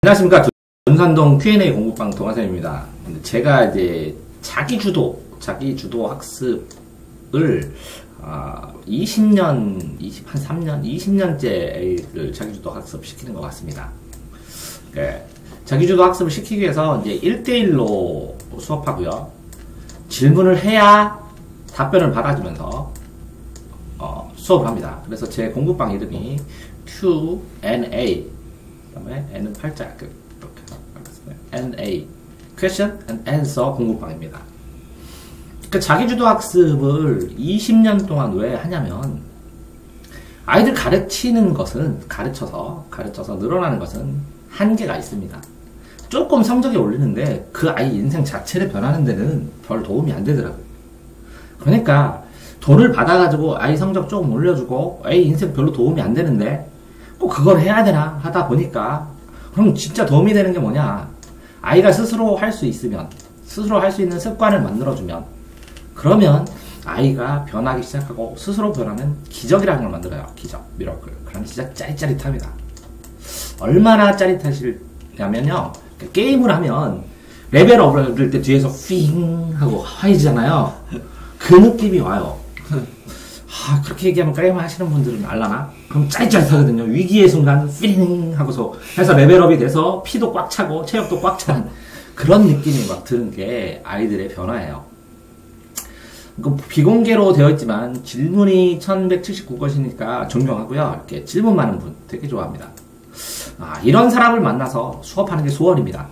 안녕하십니까. 전산동 Q&A 공부방 동아쌤입니다. 제가 이제 자기주도 학습을 20년째 애들 자기주도 학습 시키는 것 같습니다. 자기주도 학습을 시키기 위해서 이제 1대1로 수업하고요. 질문을 해야 답변을 받아주면서 수업을 합니다. 그래서 제 공부방 이름이 Q&A, 그다음에 N은 팔자 이렇게 N-A, Question and Answer 공부방입니다. 그 자기주도 학습을 20년 동안 왜 하냐면, 아이들 가르쳐서 늘어나는 것은 한계가 있습니다. 조금 성적이 오르는데 그 아이 인생 자체를 변하는 데는 별 도움이 안 되더라고요. 그러니까 돈을 받아가지고 아이 성적 조금 올려주고 아이 인생 별로 도움이 안 되는데 꼭 그걸 해야 되나 하다 보니까, 그럼 진짜 도움이 되는 게 뭐냐, 아이가 스스로 할 수 있으면, 스스로 할 수 있는 습관을 만들어주면, 그러면 아이가 변하기 시작하고 스스로 변하는 기적이라는 걸 만들어요. 기적, 미러클. 그럼 진짜 짜릿짜릿합니다. 얼마나 짜릿하시냐면요, 게임을 하면 레벨업을 누를 때 뒤에서 핑 하고 하이잖아요. 그 느낌이 와요. 그렇게 얘기하면 게임을 하시는 분들은 알라나? 그럼 짜릿짜릿하거든요. 위기의 순간 핑 하고서 해서 레벨업이 돼서 피도 꽉 차고 체력도 꽉 차는 그런 느낌이 막 드는 게 아이들의 변화예요. 비공개로 되어 있지만 질문이 1179것이니까 존경하고요. 이렇게 질문 많은 분 되게 좋아합니다. 이런 사람을 만나서 수업하는 게 소원입니다.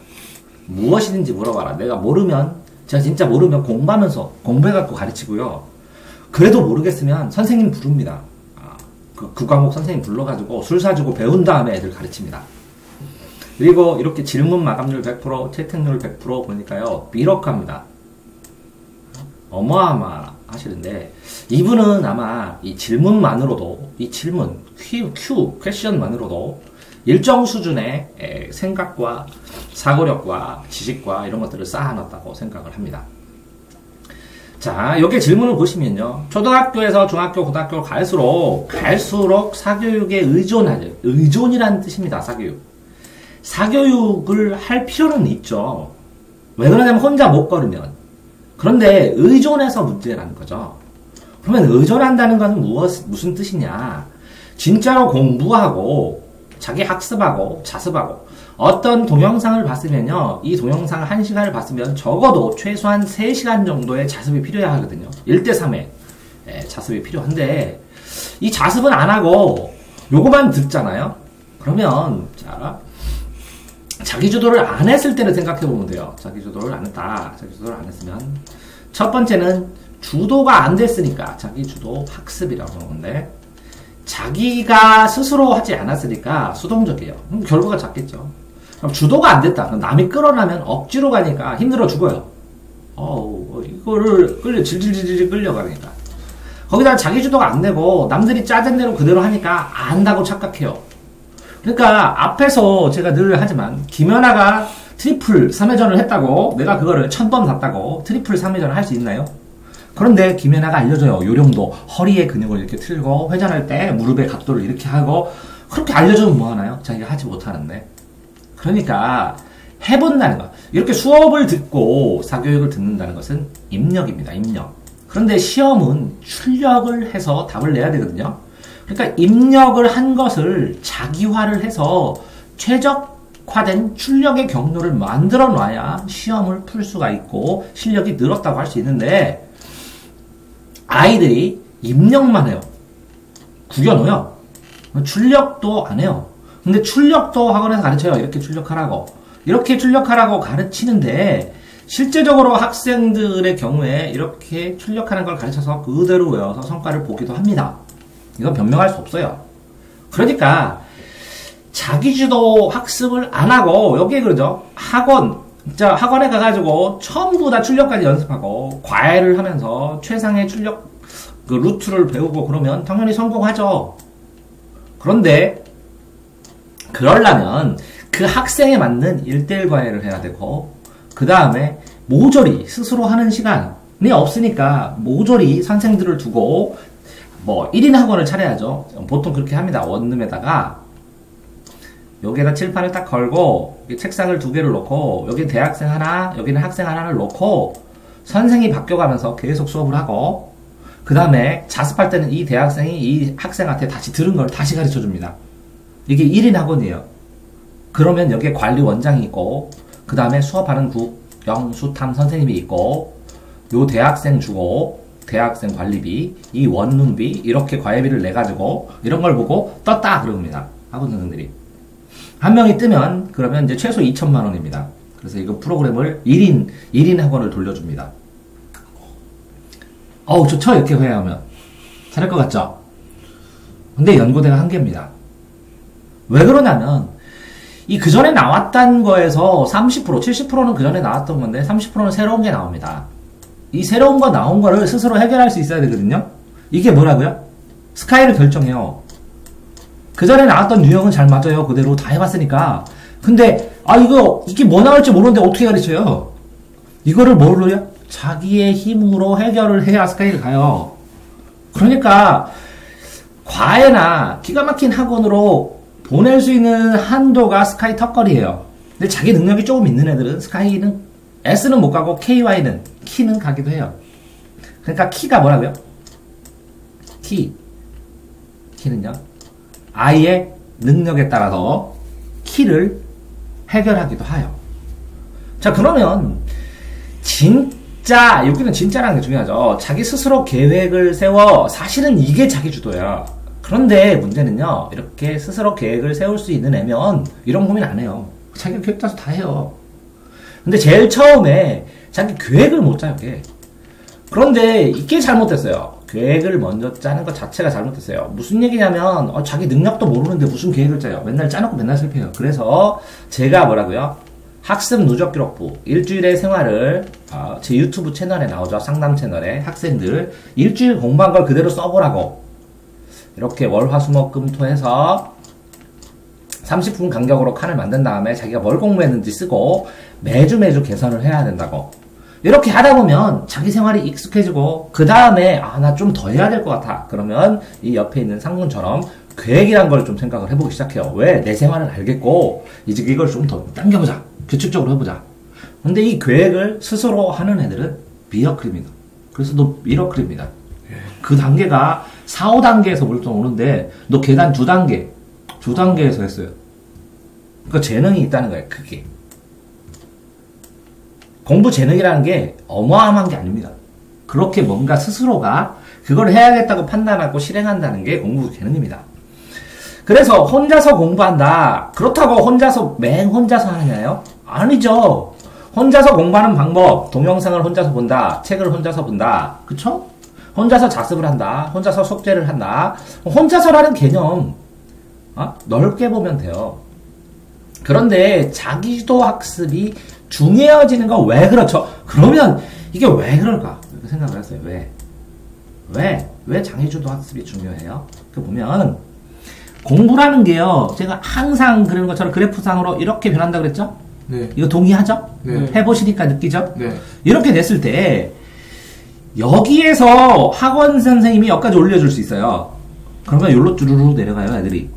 무엇이든지 물어봐라. 내가 모르면, 제가 진짜 모르면 공부하면서 공부해갖고 가르치고요. 그래도 모르겠으면 선생님 부릅니다. 그 과목 선생님 불러가지고 술 사주고 배운 다음에 애들 가르칩니다. 그리고 이렇게 질문 마감률 100%, 채택률 100% 보니까요, 미력합니다. 어마어마하시는데, 이분은 아마 이 질문만으로도, 이 질문, 퀘션만으로도 일정 수준의 생각과 사고력과 지식과 이런 것들을 쌓아놨다고 생각을 합니다. 자, 여기 질문을 보시면요, 초등학교에서 중학교, 고등학교 갈수록 사교육에 의존하죠. 의존이라는 뜻입니다. 사교육을 할 필요는 있죠. 왜 그러냐면 혼자 못 걸으면. 그런데 의존해서 문제라는 거죠. 그러면 의존한다는 것은 무슨 뜻이냐? 진짜로 공부하고 자기 학습하고 자습하고, 어떤 동영상을 봤으면요, 이 동영상을 1시간을 봤으면 적어도 최소한 3시간 정도의 자습이 필요해야 하거든요. 1대3의 자습이 필요한데, 이 자습은 안 하고 요거만 듣잖아요. 그러면 자기주도를 안 했을 때를 생각해 보면 돼요. 자기주도를 안 했으면, 첫 번째는 주도가 안 됐으니까 자기주도 학습이라고 하는 건데, 자기가 스스로 하지 않았으니까 수동적이에요. 그럼 결과가 작겠죠. 그럼 주도가 안 됐다. 그럼 남이 끌어나면 억지로 가니까 힘들어 죽어요. 이거를 질질질질 끌려가니까. 거기다 자기주도가 안 되고 남들이 짜증 대로 그대로 하니까 안다고 착각해요. 그러니까 앞에서 제가 늘 하지만, 김연아가 트리플 3회전을 했다고 내가 그거를 1000번 샀다고 트리플 3회전을 할 수 있나요? 그런데 김연아가 알려줘요. 요령도, 허리의 근육을 이렇게 틀고 회전할 때 무릎의 각도를 이렇게 하고, 그렇게 알려주면 뭐하나요? 자기가 하지 못하는데. 그러니까 해본다는 거, 이렇게 수업을 듣고 사교육을 듣는다는 것은 입력입니다. 입력. 그런데 시험은 출력을 해서 답을 내야 되거든요. 그러니까 입력을 한 것을 자기화를 해서 최적화된 출력의 경로를 만들어 놔야 시험을 풀 수가 있고 실력이 늘었다고 할 수 있는데, 아이들이 입력만 해요. 구겨놓어요. 출력도 안 해요. 근데 출력도 학원에서 가르쳐요. 이렇게 출력하라고 가르치는데, 실제적으로 학생들의 경우에 이렇게 출력하는 걸 가르쳐서 그대로 외워서 성과를 보기도 합니다. 이건 변명할 수 없어요. 그러니까 자기주도 학습을 안 하고, 여기에 그러죠, 학원에 가가지고 전부 다 출력까지 연습하고 과외를 하면서 최상의 출력 루트를 배우고 그러면 당연히 성공하죠. 그런데 그러려면 그 학생에 맞는 1대1 과외를 해야 되고, 그 다음에 모조리 스스로 하는 시간이 없으니까 모조리 선생들을 두고 1인 학원을 차려야죠. 보통 그렇게 합니다. 원룸에다가 여기에다 칠판을 딱 걸고 책상을 2개를 놓고 여기 대학생 하나, 여기는 학생 하나를 놓고 선생이 바뀌어가면서 계속 수업을 하고 그 다음에 자습할 때는 이 대학생이 이 학생한테 다시 들은 걸 다시 가르쳐 줍니다. 이게 1인 학원이에요. 그러면 여기에 관리 원장이 있고 그 다음에 수업하는 영, 수탐 선생님이 있고 요 대학생 주고 대학생 관리비, 이 원룸비 이렇게 과외비를 내가지고 이런 걸 보고 떴다 그럽니다. 학원 선생들이. 한 명이 뜨면 그러면 이제 최소 2천만 원입니다. 그래서 이거 프로그램을 1인 학원을 돌려줍니다. 어우 좋죠 이렇게 회의하면. 잘할 것 같죠? 근데 연고대가 한계입니다. 왜 그러냐면 이 그전에 나왔던 거에서 30%, 70%는 그전에 나왔던 건데 30%는 새로운 게 나옵니다. 이 새로운 거 나온 거를 스스로 해결할 수 있어야 되거든요. 이게 뭐라고요? 스카이를 결정해요. 그 전에 나왔던 유형은 잘 맞아요. 그대로 다 해봤으니까. 근데 이게 뭐 나올지 모르는데 어떻게 가르쳐요? 이거를 뭘로요? 자기의 힘으로 해결을 해야 스카이를 가요. 그러니까 과외나 기가 막힌 학원으로 보낼 수 있는 한도가 스카이 턱걸이에요. 근데 자기 능력이 조금 있는 애들은 스카이는 S는 못 가고 KY는 키는 가기도 해요. 그러니까 키가 뭐라고요? 키는요 아이의 능력에 따라서 키를 해결하기도 해요. 자 그러면 진짜 여기는 진짜라는 게 중요하죠. 자기 스스로 계획을 세워 사실은 이게 자기 주도야. 그런데 문제는요 이렇게 스스로 계획을 세울 수 있는 애면 이런 고민 안 해요. 자기가 계획 짜서 다 해요. 근데 제일 처음에 자기 계획을 못 짜요. 그런데 이게 잘못됐어요. 계획을 먼저 짜는 것 자체가 잘못됐어요. 무슨 얘기냐면 자기 능력도 모르는데 무슨 계획을 짜요. 맨날 짜놓고 맨날 실패해요. 그래서 제가 뭐라고요? 학습 누적 기록부 일주일의 생활을 제 유튜브 채널에 나오죠. 상담 채널에 학생들 일주일 공부한 걸 그대로 써보라고 이렇게 월, 화, 수, 목, 금, 토 해서 30분 간격으로 칸을 만든 다음에 자기가 뭘 공부했는지 쓰고 매주 개선을 해야 된다고. 이렇게 하다 보면 자기 생활이 익숙해지고 그 다음에 나 좀 더 해야 될 것 같아. 그러면 이 옆에 있는 상문처럼 계획이란 걸 좀 생각을 해보기 시작해요. 왜? 내 생활을 알겠고 이제 이걸 좀 더 당겨보자. 규칙적으로 해보자. 근데 이 계획을 스스로 하는 애들은 미러클입니다. 그래서 너 미러클입니다. 그 단계가 4, 5단계에서 물론 오는데 너 계단 2단계에서 했어요. 그러니까 재능이 있다는 거예요. 그게. 공부 재능이라는 게 어마어마한 게 아닙니다. 그렇게 뭔가 스스로가 그걸 해야겠다고 판단하고 실행한다는 게 공부 재능입니다. 그래서 혼자서 공부한다. 그렇다고 혼자서 하느냐요? 아니죠. 혼자서 공부하는 방법, 동영상을 혼자서 본다, 책을 혼자서 본다. 그쵸? 혼자서 자습을 한다. 혼자서 숙제를 한다. 혼자서라는 개념 넓게 보면 돼요. 그런데 자기주도 학습이 중요해지는 거 왜 그렇죠? 그러면 이게 왜 그럴까? 이렇게 생각을 했어요. 왜 자기주도 학습이 중요해요? 그 보면 공부라는 게요. 제가 항상 그러는 것처럼 그래프상으로 이렇게 변한다 그랬죠? 네. 이거 동의하죠? 네. 해보시니까 느끼죠? 네. 이렇게 됐을 때 여기에서 학원 선생님이 여기까지 올려줄 수 있어요. 그러면 여기로 쭈루루 내려가요, 애들이.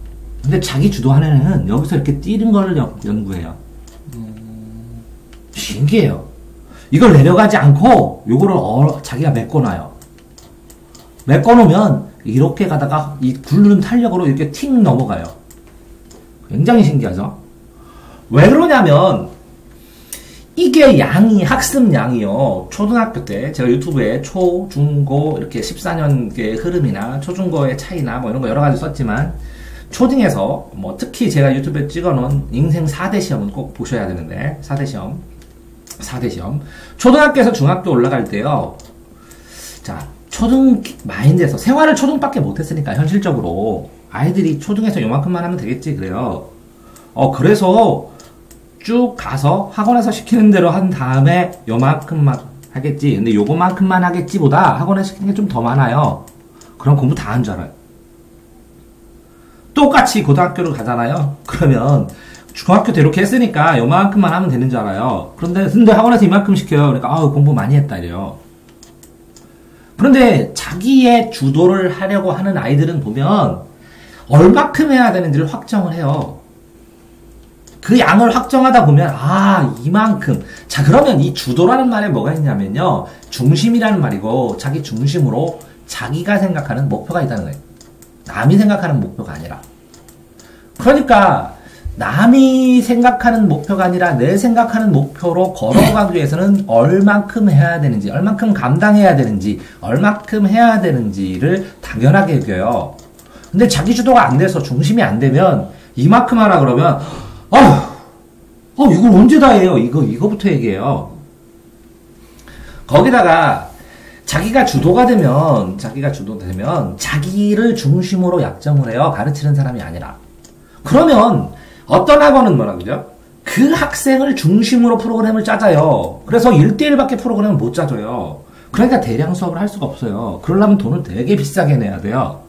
근데 자기 주도하는 애는 여기서 이렇게 뛰는 걸 연구해요. 신기해요. 이걸 내려가지 않고 요거를 자기가 메꿔놔요. 메꿔놓으면 이렇게 가다가 이 굴르는 탄력으로 이렇게 틱 넘어가요. 굉장히 신기하죠? 왜 그러냐면 이게 학습 양이요. 초등학교 때 제가 유튜브에 초, 중, 고 이렇게 14년의 흐름이나 초중고의 차이나 뭐 이런 거 여러 가지 썼지만 초등에서 특히 제가 유튜브에 찍어놓은 인생 4대 시험은 꼭 보셔야 되는데 4대 시험 초등학교에서 중학교 올라갈 때요. 자, 초등 마인드에서 생활을 초등밖에 못했으니까 현실적으로 아이들이 초등에서 요만큼만 하면 되겠지 그래요. 그래서 쭉 가서 학원에서 시키는 대로 한 다음에 요만큼만 하겠지. 근데 요거만큼만 하겠지보다 학원에서 시키는 게 좀 더 많아요. 그럼 공부 다 한 줄 알아요. 똑같이 고등학교를 가잖아요. 그러면 중학교 때 이렇게 했으니까 요만큼만 하면 되는 줄 알아요. 근데 학원에서 이만큼 시켜요. 그러니까 공부 많이 했다 이래요. 그런데 자기의 주도를 하려고 하는 아이들은 보면 얼마큼 해야 되는지를 확정을 해요. 그 양을 확정하다 보면, 아, 이만큼. 자, 그러면 이 주도라는 말에 뭐가 있냐면요. 중심이라는 말이고, 자기 중심으로 자기가 생각하는 목표가 있다는 거예요. 남이 생각하는 목표가 아니라. 그러니까, 남이 생각하는 목표가 아니라 내 생각하는 목표로 걸어가기 위해서는 얼만큼 해야 되는지, 얼만큼 감당해야 되는지, 얼만큼 해야 되는지를 당연하게 여겨요. 근데 자기 주도가 안 돼서 중심이 안 되면 이만큼 하라 그러면 이걸 언제 다 해요? 이거부터 얘기해요. 거기다가 자기가 주도가 되면 자기를 중심으로 약점을 해요. 가르치는 사람이 아니라. 그러면 어떤 학원은 뭐라 그러죠? 그 학생을 중심으로 프로그램을 짜자요. 그래서 1대1밖에 프로그램을 못 짜줘요. 그러니까 대량 수업을 할 수가 없어요. 그러려면 돈을 되게 비싸게 내야 돼요.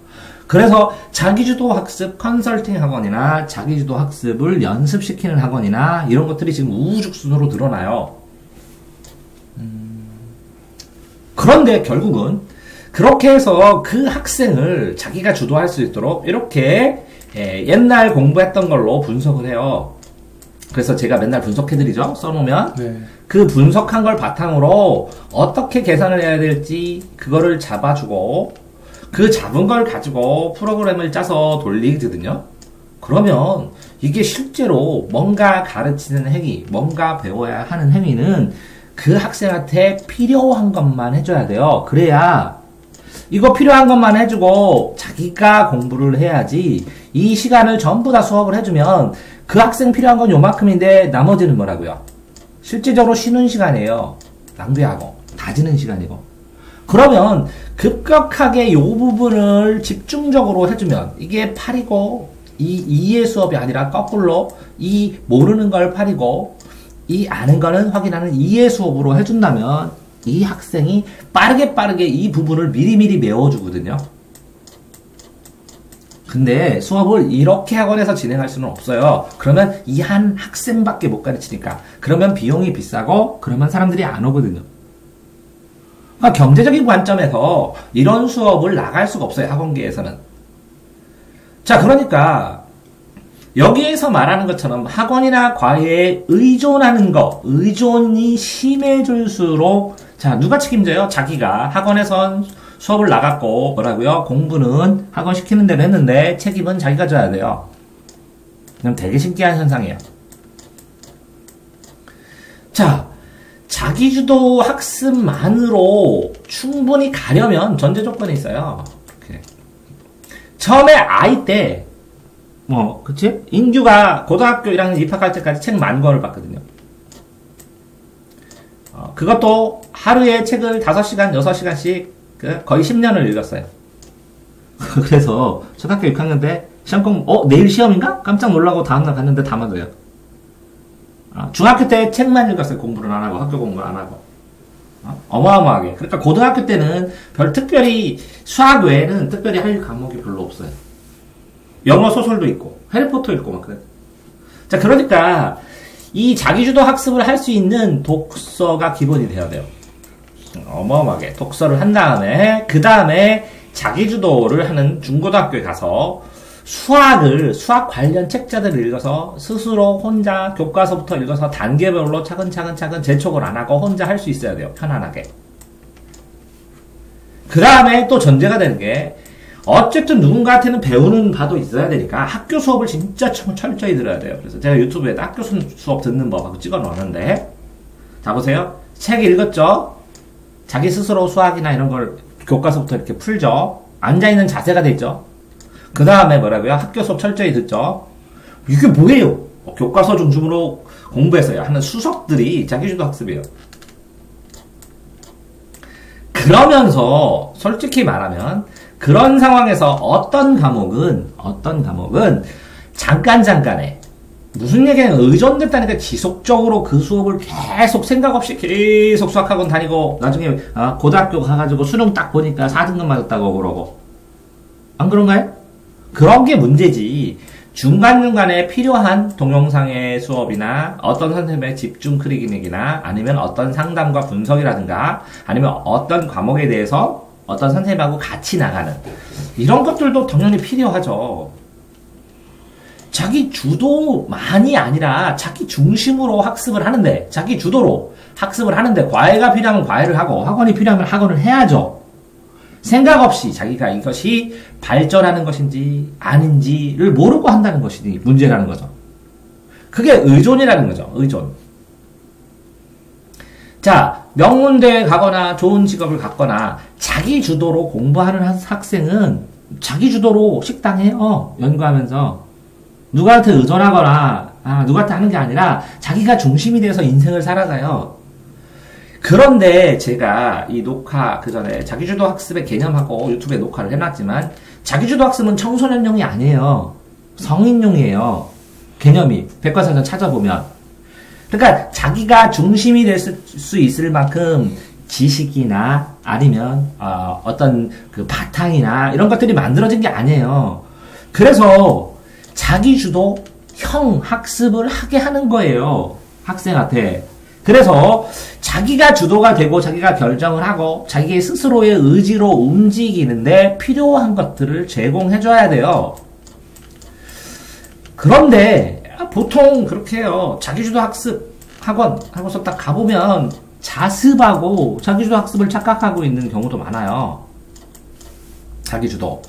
그래서 자기주도 학습 컨설팅 학원이나 자기주도 학습을 연습시키는 학원이나 이런 것들이 지금 우후죽순으로 늘어나요. 그런데 결국은 그렇게 해서 그 학생을 자기가 주도할 수 있도록 이렇게 옛날 공부했던 걸로 분석을 해요. 그래서 제가 맨날 분석해드리죠. 써놓으면. 네. 그 분석한 걸 바탕으로 어떻게 계산을 해야 될지 그거를 잡아주고 그 잡은 걸 가지고 프로그램을 짜서 돌리거든요. 그러면 이게 실제로 뭔가 가르치는 행위, 뭔가 배워야 하는 행위는 그 학생한테 필요한 것만 해줘야 돼요. 그래야 이거 필요한 것만 해주고 자기가 공부를 해야지 이 시간을 전부 다 수업을 해주면 그 학생 필요한 건 요만큼인데 나머지는 뭐라고요? 실제적으로 쉬는 시간이에요. 낭비하고 다지는 시간이고. 그러면 급격하게 요 부분을 집중적으로 해주면 이게 8이고 이 2의 수업이 아니라 거꾸로 이 모르는 걸 8이고 이 아는 거는 확인하는 2의 수업으로 해준다면 이 학생이 빠르게 이 부분을 미리미리 메워주거든요. 근데 수업을 이렇게 학원에서 진행할 수는 없어요. 그러면 이 한 학생밖에 못 가르치니까. 그러면 비용이 비싸고 그러면 사람들이 안 오거든요. 그러니까 경제적인 관점에서 이런 수업을 나갈 수가 없어요. 학원계에서는. 자, 그러니까 여기에서 말하는 것처럼 학원이나 과외에 의존하는 거, 의존이 심해질수록 자, 누가 책임져요? 자기가 학원에선 수업을 나갔고 뭐라고요? 공부는 학원 시키는 대로 했는데 책임은 자기가 져야 돼요. 그럼 되게 신기한 현상이에요. 자, 자기주도 학습만으로 충분히 가려면 전제 조건이 있어요. 이렇게. 처음에 아이 때 그치? 인규가 고등학교 1학년 입학할 때까지 책 10,000권을 봤거든요. 그것도 하루에 책을 5시간, 6시간씩 거의 10년을 읽었어요. 그래서 초등학교 6학년 때 시험 공부, 내일 시험인가? 깜짝 놀라고 다음날 갔는데 다 맞아요. 중학교 때 책만 읽었어요. 공부를 안 하고, 학교 공부를 안 하고. 어마어마하게. 그러니까 고등학교 때는 특별히, 수학 외에는 특별히 할 과목이 별로 없어요. 영어 소설도 있고, 해리포터 읽고 막 그래. 자, 그러니까, 이 자기주도 학습을 할 수 있는 독서가 기본이 돼야 돼요. 어마어마하게. 독서를 한 다음에, 그 다음에 자기주도를 하는 중고등학교에 가서 수학 관련 책자들을 읽어서 스스로 혼자 교과서부터 읽어서 단계별로 차근차근 재촉을 안 하고 혼자 할 수 있어야 돼요. 편안하게. 그 다음에 또 전제가 되는 게 어쨌든 누군가한테는 배우는 바도 있어야 되니까 학교 수업을 진짜 철저히 들어야 돼요. 그래서 제가 유튜브에다 학교 수업 듣는 법하고 찍어 놓았는데 자 보세요. 책 읽었죠? 자기 스스로 수학이나 이런 걸 교과서부터 이렇게 풀죠. 앉아있는 자세가 되죠. 그 다음에 뭐라고요? 학교 수업 철저히 듣죠. 이게 뭐예요? 교과서 중심으로 공부해서 하는 수석들이 자기주도 학습이에요. 그러면서 솔직히 말하면 그런 상황에서 어떤 과목은 잠깐에 무슨 얘기냐면 의존됐다니까 지속적으로 그 수업을 계속 생각 없이 계속 수학학원 다니고 나중에 고등학교 가가지고 수능 딱 보니까 4등급 맞았다고 그러고 안 그런가요? 그런 게 문제지. 중간중간에 필요한 동영상의 수업이나 어떤 선생님의 집중 클리닉이나 아니면 어떤 상담과 분석이라든가 아니면 어떤 과목에 대해서 어떤 선생님하고 같이 나가는 이런 것들도 당연히 필요하죠. 자기 주도만이 아니라 자기 중심으로 학습을 하는데, 자기 주도로 학습을 하는데, 과외가 필요하면 과외를 하고, 학원이 필요하면 학원을 해야죠. 생각 없이 자기가 이것이 발전하는 것인지 아닌지를 모르고 한다는 것이 문제라는 거죠. 그게 의존이라는 거죠. 의존. 자, 명문대에 가거나 좋은 직업을 갖거나 자기 주도로 공부하는 학생은 자기 주도로 식당해요. 연구하면서. 누구한테 의존하거나 누구한테 하는 게 아니라 자기가 중심이 돼서 인생을 살아가요. 그런데 제가 이 녹화 그 전에 자기주도 학습의 개념하고 유튜브에 녹화를 해놨지만 자기주도 학습은 청소년용이 아니에요. 성인용이에요. 개념이 백과사전 찾아보면. 그러니까 자기가 중심이 될 수 있을 만큼 지식이나 아니면 어떤 그 바탕이나 이런 것들이 만들어진 게 아니에요. 그래서 자기주도형 학습을 하게 하는 거예요. 학생한테. 그래서 자기가 주도가 되고 자기가 결정을 하고 자기 스스로의 의지로 움직이는데 필요한 것들을 제공해줘야 돼요. 그런데 보통 그렇게 해요. 자기주도 학습 학원 하고서 딱 가보면 자습하고 자기주도 학습을 착각하고 있는 경우도 많아요. 자기주도.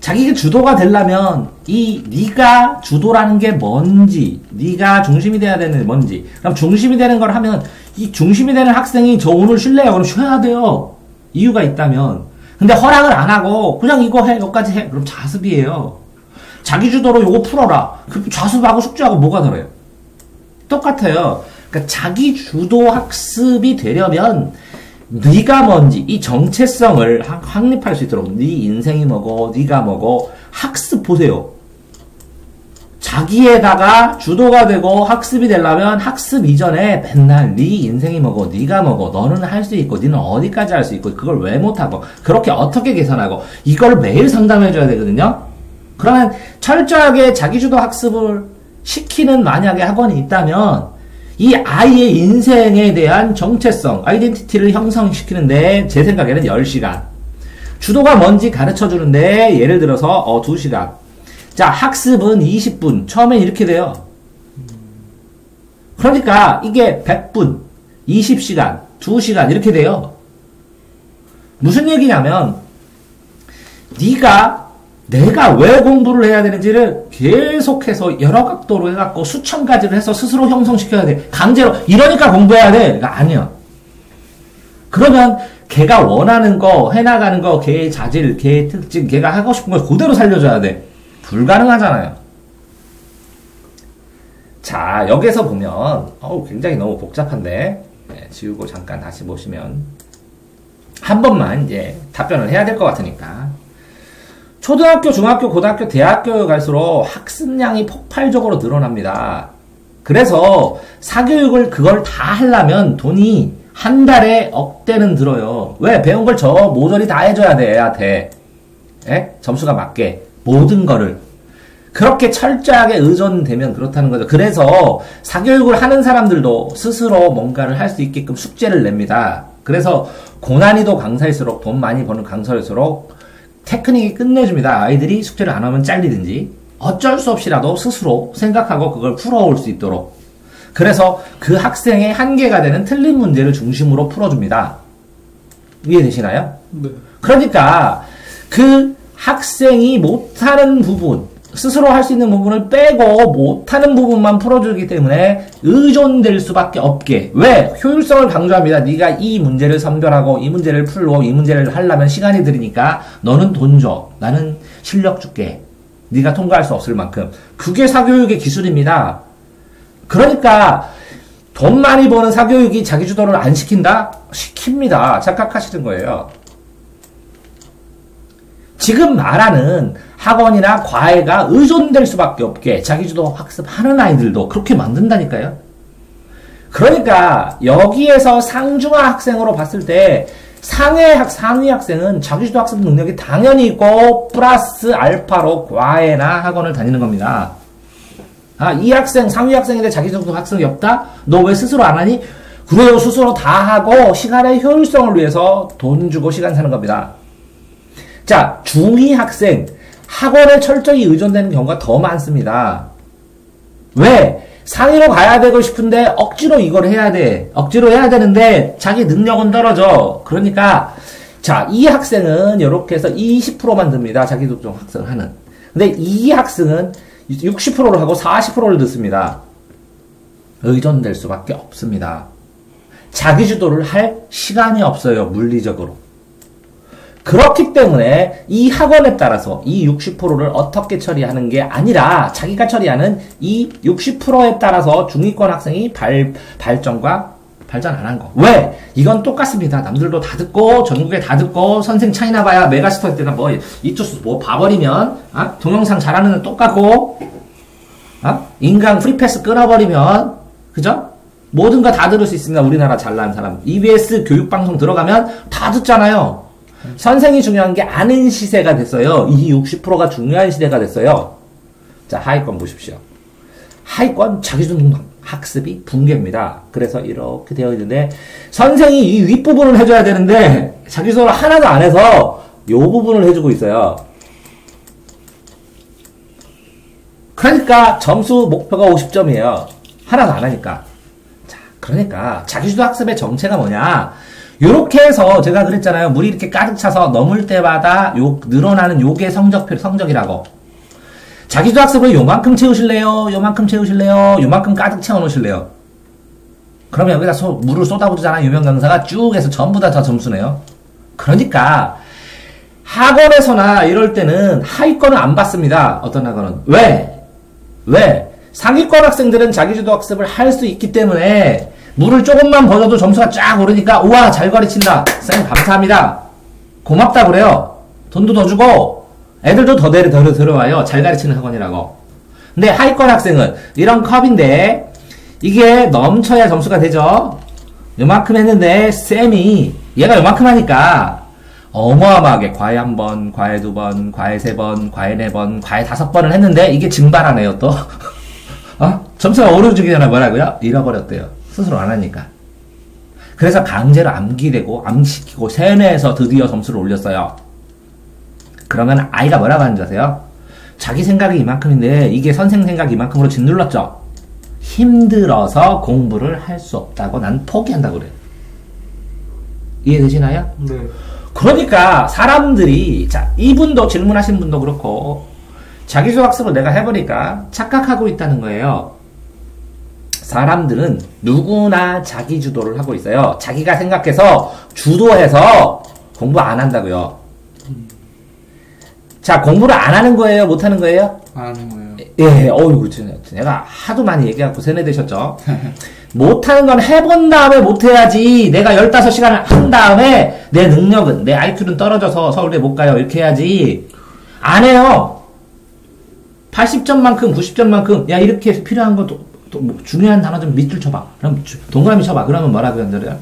자기가 주도가 되려면 이 네가 주도라는 게 뭔지, 네가 중심이 돼야 되는 뭔지. 그럼 중심이 되는 걸 하면 이 중심이 되는 학생이 저 오늘 쉴래요? 그럼 쉬어야 돼요. 이유가 있다면. 근데 허락을 안 하고 그냥 이거 해, 여기까지 해. 그럼 자습이에요. 자기 주도로 요거 풀어라. 그 자습하고 숙제하고 뭐가 다르요? 똑같아요. 그러니까 자기 주도 학습이 되려면 네가 뭔지 이 정체성을 확립할 수 있도록 네 인생이 뭐고 네가 뭐고 학습 보세요. 자기에다가 주도가 되고 학습이 되려면 학습 이전에 맨날 네 인생이 뭐고 네가 뭐고 너는 할 수 있고 너는 어디까지 할 수 있고 그걸 왜 못하고 그렇게 어떻게 계산하고 이걸 매일 상담해 줘야 되거든요. 그러면 철저하게 자기주도 학습을 시키는 만약에 학원이 있다면 이 아이의 인생에 대한 정체성, 아이덴티티를 형성시키는데 제 생각에는 10시간. 주도가 뭔지 가르쳐 주는데 예를 들어서 2시간. 자, 학습은 20분. 처음엔 이렇게 돼요. 그러니까 이게 100분, 20시간, 2시간 이렇게 돼요. 무슨 얘기냐면 내가 왜 공부를 해야 되는지를 계속해서 여러 각도로 해갖고 수천 가지를 해서 스스로 형성시켜야 돼. 강제로 이러니까 공부해야 돼. 그러니까 아니야. 그러면 걔가 원하는 거 해나가는 거 걔의 자질, 걔의 특징, 걔가 하고 싶은 걸 그대로 살려줘야 돼. 불가능하잖아요. 자, 여기서 보면 굉장히 너무 복잡한데 지우고 잠깐 다시 보시면 한 번만 이제 답변을 해야 될 것 같으니까. 초등학교, 중학교, 고등학교, 대학교에 갈수록 학습량이 폭발적으로 늘어납니다. 그래서 사교육을 그걸 다 하려면 돈이 한 달에 억대는 들어요. 왜? 배운 걸 모조리 다 해줘야 돼, 애한테. 점수가 맞게. 모든 거를. 그렇게 철저하게 의존되면 그렇다는 거죠. 그래서 사교육을 하는 사람들도 스스로 뭔가를 할 수 있게끔 숙제를 냅니다. 그래서 고난이도 강사일수록 돈 많이 버는 강사일수록 테크닉이 끝내줍니다. 아이들이 숙제를 안 하면 잘리든지 어쩔 수 없이라도 스스로 생각하고 그걸 풀어올 수 있도록. 그래서 그 학생의 한계가 되는 틀린 문제를 중심으로 풀어줍니다. 이해되시나요? 네. 그러니까 그 학생이 못하는 부분, 스스로 할 수 있는 부분을 빼고 못하는 부분만 풀어주기 때문에 의존될 수밖에 없게. 왜? 효율성을 강조합니다. 네가 이 문제를 선별하고 이 문제를 풀고 이 문제를 하려면 시간이 들으니까 너는 돈 줘. 나는 실력 줄게. 네가 통과할 수 없을 만큼. 그게 사교육의 기술입니다. 그러니까 돈 많이 버는 사교육이 자기주도를 안 시킨다? 시킵니다. 착각하시는 거예요. 지금 말하는 학원이나 과외가 의존될 수밖에 없게 자기주도 학습하는 아이들도 그렇게 만든다니까요. 그러니까 여기에서 상중하 학생으로 봤을 때 상위 학생은 자기주도 학습 능력이 당연히 있고 플러스 알파로 과외나 학원을 다니는 겁니다. 이 학생 상위 학생인데 자기주도 학습이 없다? 너 왜 스스로 안 하니? 그래요. 스스로 다 하고 시간의 효율성을 위해서 돈 주고 시간 사는 겁니다. 자, 중위 학생 학원에 철저히 의존되는 경우가 더 많습니다. 왜? 상위로 가야 되고 싶은데 억지로 이걸 해야 돼. 억지로 해야 되는데 자기 능력은 떨어져. 그러니까 자, 이 학생은 이렇게 해서 20%만 듭니다. 자기도종 학생을 하는. 근데 이 학생은 60%를 하고 40%를 듣습니다. 의존될 수밖에 없습니다. 자기주도를 할 시간이 없어요. 물리적으로. 그렇기 때문에 이 학원에 따라서 이 60%를 어떻게 처리하는 게 아니라 자기가 처리하는 이 60%에 따라서 중위권 학생이 발전 안 한 거. 왜? 이건 똑같습니다. 남들도 다 듣고 전국에 다 듣고 선생 차이나 봐야 메가스터 때나 뭐 이쪽 뭐 봐버리면 동영상 잘하는 애는 똑같고 인강 프리패스 끊어버리면 그죠? 모든 거 다 들을 수 있습니다. 우리나라 잘난 사람. EBS 교육방송 들어가면 다 듣잖아요. 선생이 중요한 게 아는 시대가 됐어요. 이 60%가 중요한 시대가 됐어요. 자, 하위권 보십시오. 하위권 자기주도 학습이 붕괴입니다. 그래서 이렇게 되어 있는데 선생이 이 윗부분을 해줘야 되는데 자기주도를 하나도 안 해서 이 부분을 해주고 있어요. 그러니까 점수 목표가 50점이에요. 하나도 안 하니까. 자, 그러니까 자기주도 학습의 정체가 뭐냐? 요렇게 해서 제가 그랬잖아요. 물이 이렇게 가득 차서 넘을 때마다 늘어나는 요게 성적이라고. 자기주도 학습을 요만큼 채우실래요? 요만큼 채우실래요? 요만큼 가득 채워놓으실래요? 그러면 여기다 물을 쏟아부으잖아요. 유명 강사가 쭉 해서 전부 다 점수네요. 그러니까 학원에서나 이럴 때는 하위권을 안 받습니다. 어떤 학원은. 왜? 상위권 학생들은 자기주도 학습을 할 수 있기 때문에 물을 조금만 버려도 점수가 쫙 오르니까 우와 잘 가르친다. 쌤 감사합니다. 고맙다 그래요. 돈도 더 주고 애들도 더 들어와요. 잘 가르치는 학원이라고. 근데 하위권 학생은 이런 컵인데 이게 넘쳐야 점수가 되죠. 요만큼 했는데 쌤이 얘가 요만큼 하니까 어마어마하게 과외 1번, 과외 2번, 과외 3번, 과외 4번, 과외 5번을 했는데 이게 증발하네요 또. 점수가 오르기 전에 뭐라고요? 잃어버렸대요. 스스로 안 하니까. 그래서 강제로 암기되고 암시키고 세뇌해서 드디어 점수를 올렸어요. 그러면 아이가 뭐라고 하는지 아세요? 자기 생각이 이만큼인데 이게 선생 생각이 이만큼으로 짓눌렀죠. 힘들어서 공부를 할 수 없다고 난 포기한다고 그래요. 이해되시나요? 네. 그러니까 사람들이 자 이분도 질문하신 분도 그렇고 자기주도 학습을 내가 해보니까 착각하고 있다는 거예요. 사람들은 누구나 자기주도를 하고 있어요. 자기가 생각해서 주도해서 공부 안 한다고요. 자, 공부를 안 하는 거예요? 못 하는 거예요? 안 하는 거예요. 예, 어이구, 내가 하도 많이 얘기해갖고 세뇌되셨죠? 못 하는 건 해본 다음에 못 해야지. 내가 15시간을 한 다음에 내 능력은, 내 IQ는 떨어져서 서울대 못 가요. 이렇게 해야지. 안 해요. 80점만큼, 90점만큼, 야, 이렇게 필요한 거, 뭐 중요한 단어 좀 밑줄 쳐봐. 그럼 동그라미 쳐봐. 그러면 뭐라고 연결해요?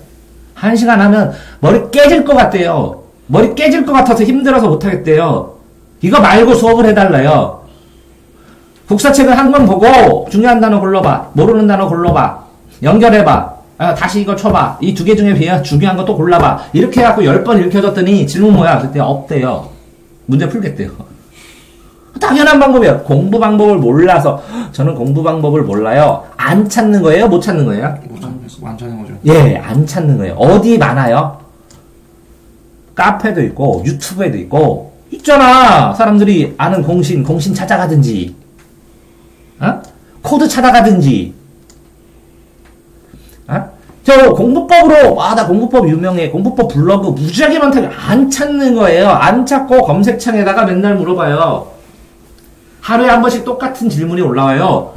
1시간 하면 머리 깨질 것 같대요. 머리 깨질 것 같아서 힘들어서 못 하겠대요. 이거 말고 수업을 해달라요. 국사책을 한 권 보고 중요한 단어 골라봐. 모르는 단어 골라봐. 연결해봐. 다시 이거 쳐봐. 이 두 개 중에 중요한 거 또 골라봐. 이렇게 해갖고 10번 읽혀줬더니 질문 뭐야? 그때 없대요. 문제 풀겠대요. 당연한 방법이에요. 공부 방법을 몰라서 저는 공부 방법을 몰라요. 안 찾는 거예요? 못 찾는 거예요? 안 찾는 거죠. 예, 안 찾는 거예요. 어디 많아요? 카페도 있고 유튜브에도 있고 있잖아. 사람들이 아는 공신 찾아가든지 코드 찾아가든지 저 공부법으로 나 공부법 유명해. 공부법 블로그 무지하게 많다고 안 찾는 거예요. 안 찾고 검색창에다가 맨날 물어봐요. 하루에 한 번씩 똑같은 질문이 올라와요.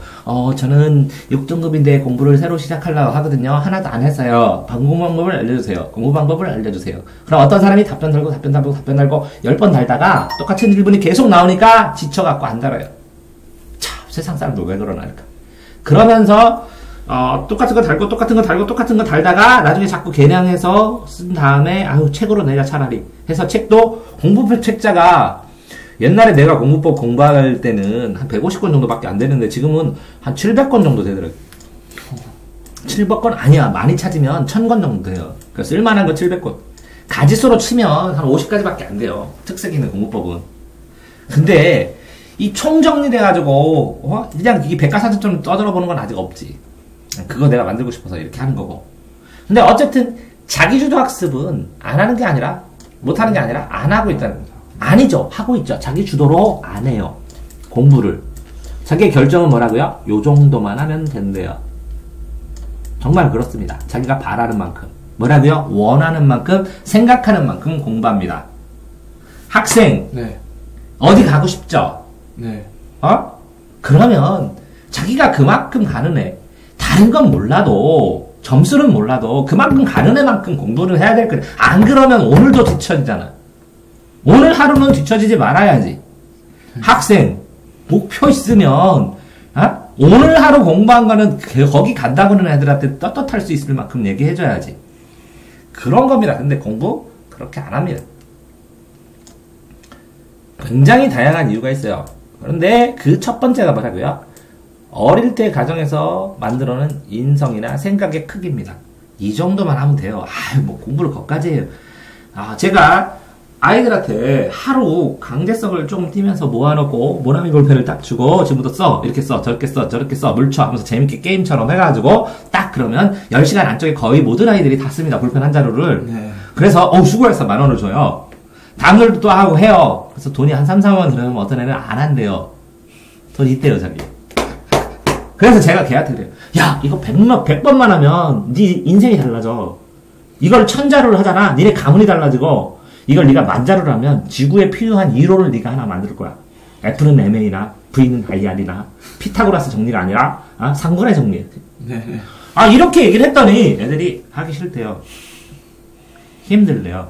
저는 6등급인데 공부를 새로 시작하려고 하거든요. 하나도 안 했어요. 공부 방법을 알려주세요. 공부 방법을 알려주세요. 그럼 어떤 사람이 답변 달고 10번 달다가 똑같은 질문이 계속 나오니까 지쳐갖고 안 달아요. 참, 세상 사람들 왜 그러나, 할까. 그러면서, 똑같은 거 달다가 나중에 자꾸 개량해서 쓴 다음에, 책으로 내자 차라리. 해서 책도 공부법 책자가 옛날에 내가 공부법 공부할 때는 한 150권 정도밖에 안 되는데 지금은 한 700권 정도 되더라고요. 700권 아니야. 많이 찾으면 1000권 정도 돼요. 그러니까 쓸만한 거 700권. 가지수로 치면 한 50가지밖에 안 돼요. 특색 있는 공부법은. 근데 이 총정리돼가지고 그냥 이 백과사전처럼 떠들어보는 건 아직 없지. 그거 내가 만들고 싶어서 이렇게 하는 거고. 근데 어쨌든 자기주도 학습은 안 하는 게 아니라 못하는 게 아니라 안 하고 있다는 거죠. 아니죠. 하고 있죠. 자기 주도로 안 해요. 공부를. 자기의 결정은 뭐라고요? 요 정도만 하면 된대요. 정말 그렇습니다. 자기가 바라는 만큼. 뭐라고요? 원하는 만큼, 생각하는 만큼 공부합니다. 학생. 네. 어디 가고 싶죠? 네. 그러면 자기가 그만큼 가는 애. 다른 건 몰라도, 점수는 몰라도 그만큼 가는 애만큼 공부를 해야 될 거야. 안 그러면 오늘도 뒤처지잖아. 오늘 하루는 뒤처지지 말아야지. 학생, 목표 있으면, 오늘 하루 공부한 거는 거기 간다고 하는 애들한테 떳떳할 수 있을 만큼 얘기해줘야지. 그런 겁니다. 근데 공부 그렇게 안 합니다. 굉장히 다양한 이유가 있어요. 그런데 그 첫 번째가 뭐라고요? 어릴 때 가정에서 만들어놓은 인성이나 생각의 크기입니다. 이 정도만 하면 돼요. 뭐 공부를 거기까지 해요. 제가 아이들한테 하루 강제성을 좀 띄면서 모아놓고 모나미 볼펜을 딱 주고 지금부터 써, 이렇게 써, 저렇게 써, 저렇게 써, 물쳐 하면서 재밌게 게임처럼 해가지고 딱 그러면 10시간 안쪽에 거의 모든 아이들이 다 씁니다. 볼펜 한 자루를. 네. 그래서 수고해서 10,000원을 줘요. 다음날도 또 하고 해요. 그래서 돈이 한 3, 4만 원 들어가면 어떤 애는 안 한대요. 돈 있대요, 자기. 그래서 제가 걔한테 그래요. 야, 이거 100번만 하면 네 인생이 달라져. 이걸 1000자루를 하잖아. 니네 가문이 달라지고 이걸 네가 10,000자루를 하면 지구에 필요한 1호를 네가 하나 만들 거야. F는 MA나 V는 IR이나 피타고라스 정리가 아니라 상분의 정리. 네. 이렇게 얘기를 했더니 애들이 하기 싫대요. 힘들대요.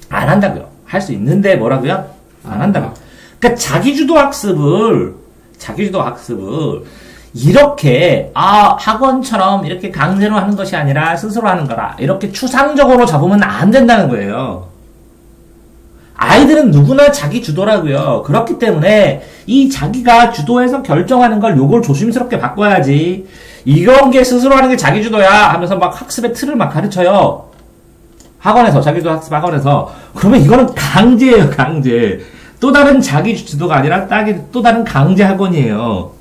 안 한다고요. 할 수 있는데 뭐라고요? 안 한다고요. 그러니까 자기주도 학습을 이렇게 학원처럼 이렇게 강제로 하는 것이 아니라 스스로 하는 거라. 이렇게 추상적으로 잡으면 안 된다는 거예요. 아이들은 누구나 자기 주도라고요. 그렇기 때문에 이 자기가 주도해서 결정하는 걸 요걸 조심스럽게 바꿔야지. 이런 게 스스로 하는 게 자기 주도야 하면서 막 학습의 틀을 막 가르쳐요. 학원에서, 자기주도 학습 학원에서. 그러면 이거는 강제예요, 강제. 또 다른 자기 주도가 아니라 또 다른 강제 학원이에요.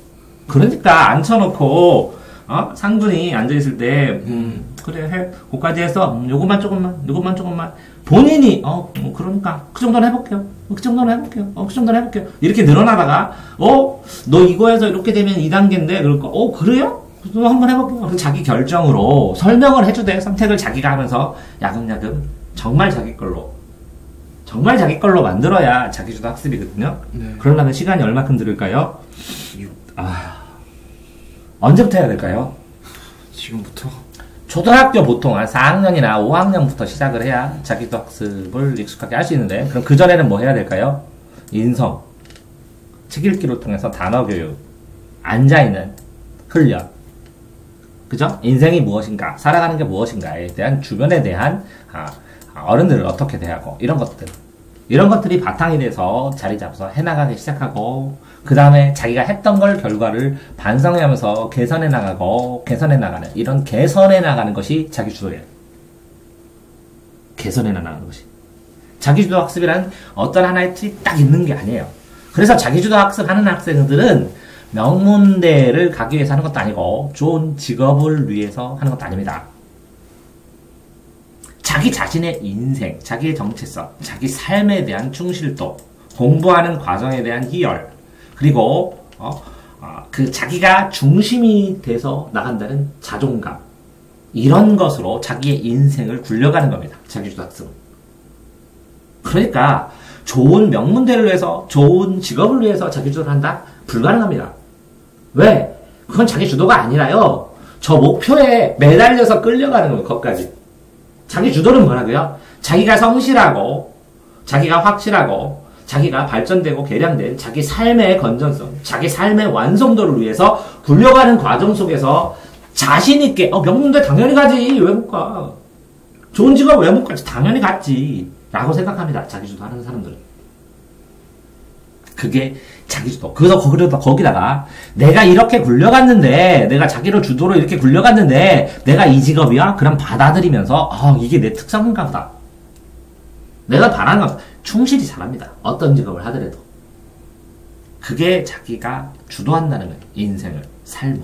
그러니까 앉혀놓고 상분이 앉아있을 때 그래 해 그까지 해서 요것만 조금만 본인이 그러니까 그 정도는 해볼게요. 그 정도는 해볼게요. 이렇게 늘어나다가 너 이거 해서 이렇게 되면 2단계인데 그럴까? 그래요? 그럼 한번 해볼게요. 그럼 자기 결정으로 설명을 해주되 선택을 자기가 하면서 야금야금 정말 자기 걸로 만들어야 자기주도 학습이거든요. 네. 그러려면 시간이 얼마큼 들을까요? 언제부터 해야 될까요? 지금부터? 초등학교 보통 한 4학년이나 5학년부터 시작을 해야 자기주도 학습을 익숙하게 할 수 있는데, 그럼 그전에는 뭐 해야 될까요? 인성, 책 읽기를 통해서 단어 교육, 앉아있는 훈련, 그죠? 인생이 무엇인가, 살아가는 게 무엇인가에 대한 주변에 대한 어른들을 어떻게 대하고 이런 것들이 바탕이 돼서 자리 잡아서 해나가기 시작하고, 그 다음에 자기가 했던 걸 결과를 반성하면서 개선해 나가는 이런 개선해 나가는 것이 자기주도예요. 개선해 나가는 것이. 자기주도 학습이란 어떤 하나의 틀이 딱 있는 게 아니에요. 그래서 자기주도 학습하는 학생들은 명문대를 가기 위해서 하는 것도 아니고 좋은 직업을 위해서 하는 것도 아닙니다. 자기 자신의 인생, 자기의 정체성, 자기 삶에 대한 충실도, 공부하는 과정에 대한 희열, 그리고 그 자기가 중심이 돼서 나간다는 자존감, 이런 것으로 자기의 인생을 굴려가는 겁니다. 자기주도 학습은. 그러니까 좋은 명문대를 위해서, 좋은 직업을 위해서 자기주도를 한다? 불가능합니다. 왜? 그건 자기주도가 아니라요, 저 목표에 매달려서 끌려가는 거예요. 거기까지. 자기주도는 뭐라고요? 자기가 성실하고, 자기가 확실하고, 자기가 발전되고 개량된 자기 삶의 건전성, 자기 삶의 완성도를 위해서 굴려가는 과정 속에서 자신있게 명문대 당연히 가지, 왜 못 가? 좋은 직업 왜 못 가지? 당연히 갔지 라고 생각합니다. 자기주도 하는 사람들은. 그게 자기주도. 그래서 거기다가 내가 이렇게 굴려갔는데, 내가 자기를 주도로 이렇게 굴려갔는데 내가 이 직업이야? 그럼 받아들이면서 이게 내 특성인가 보다, 내가 바라는 것, 충실히 잘합니다. 어떤 직업을 하더라도. 그게 자기가 주도한다는 거예요. 인생을, 삶을.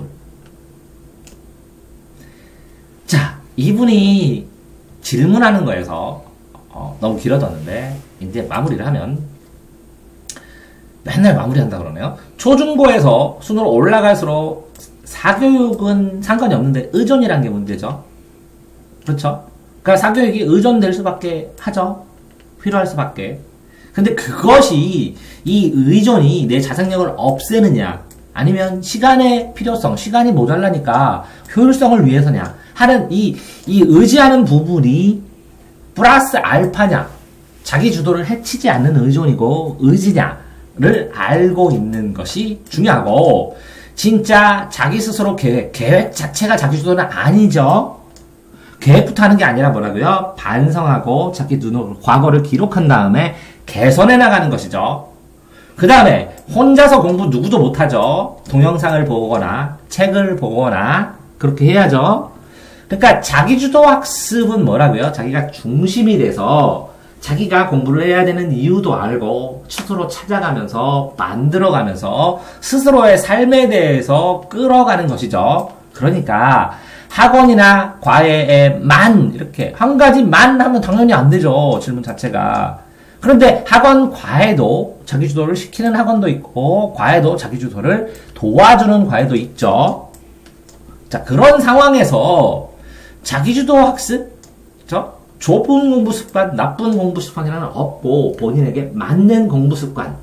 자, 이분이 질문하는 거에서 너무 길어졌는데 이제 마무리를 하면 맨날 마무리한다 그러네요. 초중고에서 순으로 올라갈수록 사교육은 상관이 없는데 의존이라는 게 문제죠. 그렇죠? 그러니까 사교육이 의존될 수밖에 하죠. 필요할 수밖에. 근데 그것이 이 의존이 내 자생력을 없애느냐 아니면 시간의 필요성, 시간이 모자라니까 효율성을 위해서냐 하는 이 의지하는 부분이 플러스 알파냐, 자기 주도를 해치지 않는 의존이고 의지냐를 알고 있는 것이 중요하고, 진짜 자기 스스로 계획 자체가 자기 주도는 아니죠. 계획부터 하는 게 아니라 뭐라고요? 반성하고 자기 눈으로 과거를 기록한 다음에 개선해 나가는 것이죠. 그 다음에 혼자서 공부 누구도 못하죠. 동영상을 보거나 책을 보거나 그렇게 해야죠. 그러니까 자기주도 학습은 뭐라고요? 자기가 중심이 돼서 자기가 공부를 해야 되는 이유도 알고 스스로 찾아가면서 만들어가면서 스스로의 삶에 대해서 끌어가는 것이죠. 그러니까 학원이나 과외에만 이렇게 한 가지만 하면 당연히 안 되죠. 질문 자체가. 그런데 학원 과외도 자기주도를 시키는 학원도 있고 과외도 자기주도를 도와주는 과외도 있죠. 자, 그런 상황에서 자기주도 학습, 그렇죠? 좋은 공부 습관, 나쁜 공부 습관이라는 없고 본인에게 맞는 공부 습관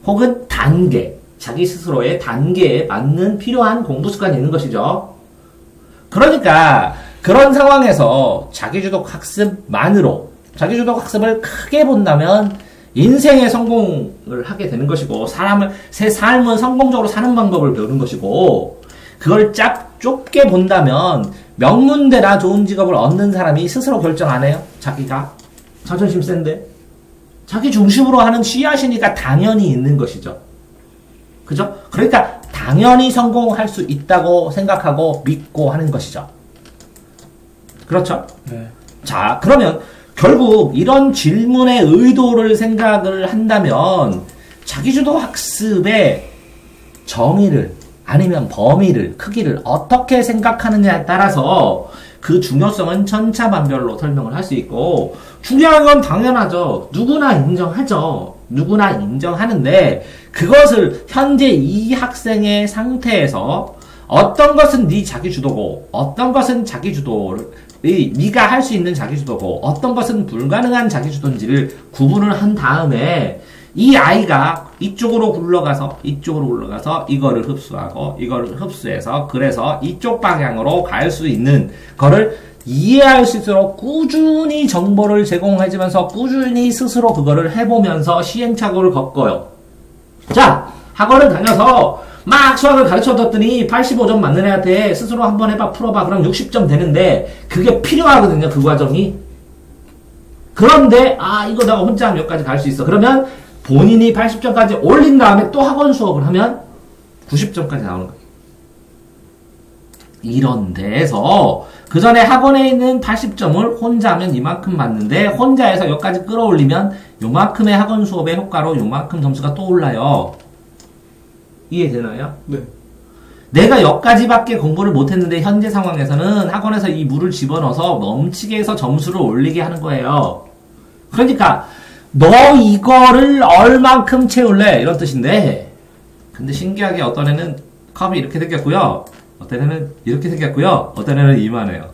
혹은 단계, 자기 스스로의 단계에 맞는 필요한 공부 습관이 있는 것이죠. 그러니까 그런 상황에서 자기주도 학습만으로 자기주도 학습을 크게 본다면 인생의 성공을 하게 되는 것이고 새 삶은 성공적으로 사는 방법을 배우는 것이고, 그걸 좁게 본다면 명문대나 좋은 직업을 얻는 사람이 스스로 결정 안 해요. 자기가 자존심 센데 자기 중심으로 하는 씨앗이니까 당연히 있는 것이죠. 그죠? 그러니까 당연히 성공할 수 있다고 생각하고 믿고 하는 것이죠. 그렇죠? 네. 자, 그러면 결국 이런 질문의 의도를 생각을 한다면 자기주도 학습의 정의를 아니면 범위를, 크기를 어떻게 생각하느냐에 따라서 그 중요성은 천차만별로 설명을 할 수 있고, 중요한 건 당연하죠. 누구나 인정하죠. 누구나 인정하는데 그것을 현재 이 학생의 상태에서 어떤 것은 네 자기주도고 어떤 것은 자기주도를 네가 할 수 있는 자기주도고 어떤 것은 불가능한 자기주도인지를 구분을 한 다음에 이 아이가 이쪽으로 굴러가서 이거를 흡수하고 이거를 흡수해서 그래서 이쪽 방향으로 갈 수 있는 거를 이해할 수 있도록 꾸준히 정보를 제공해주면서 꾸준히 스스로 그거를 해보면서 시행착오를 겪어요. 자, 학원을 다녀서 막 수학을 가르쳐줬더니 85점 맞는 애한테 스스로 한번 해봐, 풀어봐. 그럼 60점 되는데 그게 필요하거든요, 그 과정이. 그런데 이거 내가 혼자 하면 여기까지 갈 수 있어. 그러면 본인이 80점까지 올린 다음에 또 학원 수업을 하면 90점까지 나오는 거예요. 이런 데에서 그 전에 학원에 있는 80점을 혼자 하면 이만큼 맞는데 혼자 해서 여기까지 끌어올리면 요만큼의 학원 수업의 효과로 요만큼 점수가 또 올라요. 이해되나요? 네. 내가 여기까지밖에 공부를 못했는데 현재 상황에서는 학원에서 이 물을 집어넣어서 넘치게 해서 점수를 올리게 하는 거예요. 그러니까 너 이거를 얼만큼 채울래? 이런 뜻인데, 근데 신기하게 어떤 애는 컵이 이렇게 생겼고요, 어떤 애는 이렇게 생겼고요, 어떤 애는 이만해요.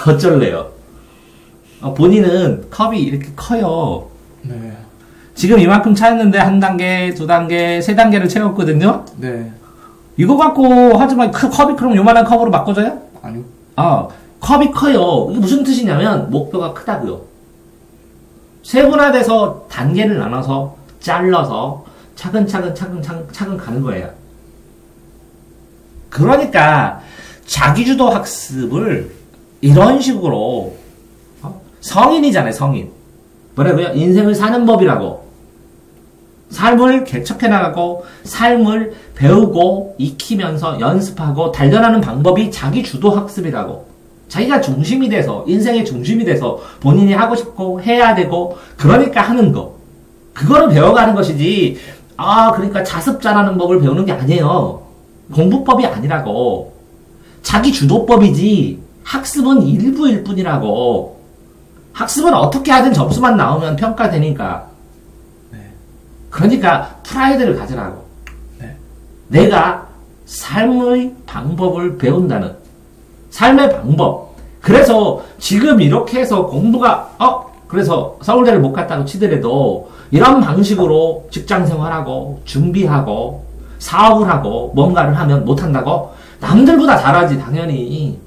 어쩔래요? 본인은 컵이 이렇게 커요. 네. 지금 이만큼 차였는데 한 단계, 두 단계, 세 단계를 채웠거든요? 네. 이거 갖고 하지만 컵이 그럼 요만한 컵으로 바꿔줘요? 아니요. 컵이 커요. 이게 무슨 뜻이냐면 목표가 크다고요. 세분화돼서 단계를 나눠서 잘라서 차근 가는 거예요. 그러니까 자기주도 학습을 이런 식으로 성인이잖아요, 성인. 뭐라고요? 인생을 사는 법이라고. 삶을 개척해 나가고 삶을 배우고 익히면서 연습하고 단련하는 방법이 자기주도 학습이라고. 자기가 중심이 돼서, 인생의 중심이 돼서 본인이 하고 싶고 해야 되고, 그러니까 하는 거. 그거를 배워가는 것이지, 그러니까 자습자라는 법을 배우는 게 아니에요. 공부법이 아니라고. 자기 주도법이지, 학습은 일부일 뿐이라고. 학습은 어떻게 하든 점수만 나오면 평가되니까. 네. 그러니까 프라이드를 가지라고. 네. 내가 삶의 방법을 배운다는 삶의 방법. 그래서 지금 이렇게 해서 공부가 그래서 서울대를 못 갔다고 치더라도 이런 방식으로 직장 생활하고 준비하고 사업을 하고 뭔가를 하면 못한다고? 남들보다 잘하지 당연히.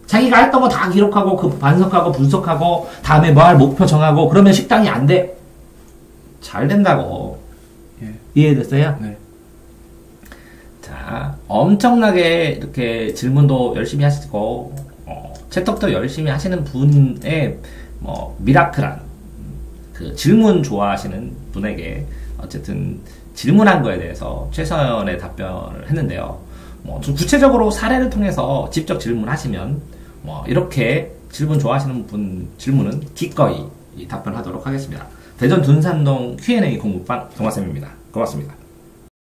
자기가 했던 거 다 기록하고 그 반성하고 분석하고 다음에 뭐 할 목표 정하고 그러면 식당이 안 돼. 잘 된다고. 예. 이해됐어요? 네. 자, 엄청나게 이렇게 질문도 열심히 하시고 채톡도 열심히 하시는 분의 미라클한 그 질문 좋아하시는 분에게 어쨌든 질문한 거에 대해서 최선의 답변을 했는데요. 좀 구체적으로 사례를 통해서 직접 질문하시면 이렇게 질문 좋아하시는 분 질문은 기꺼이 답변하도록 하겠습니다. 대전 둔산동 Q&A 공부방 동아쌤입니다. 고맙습니다.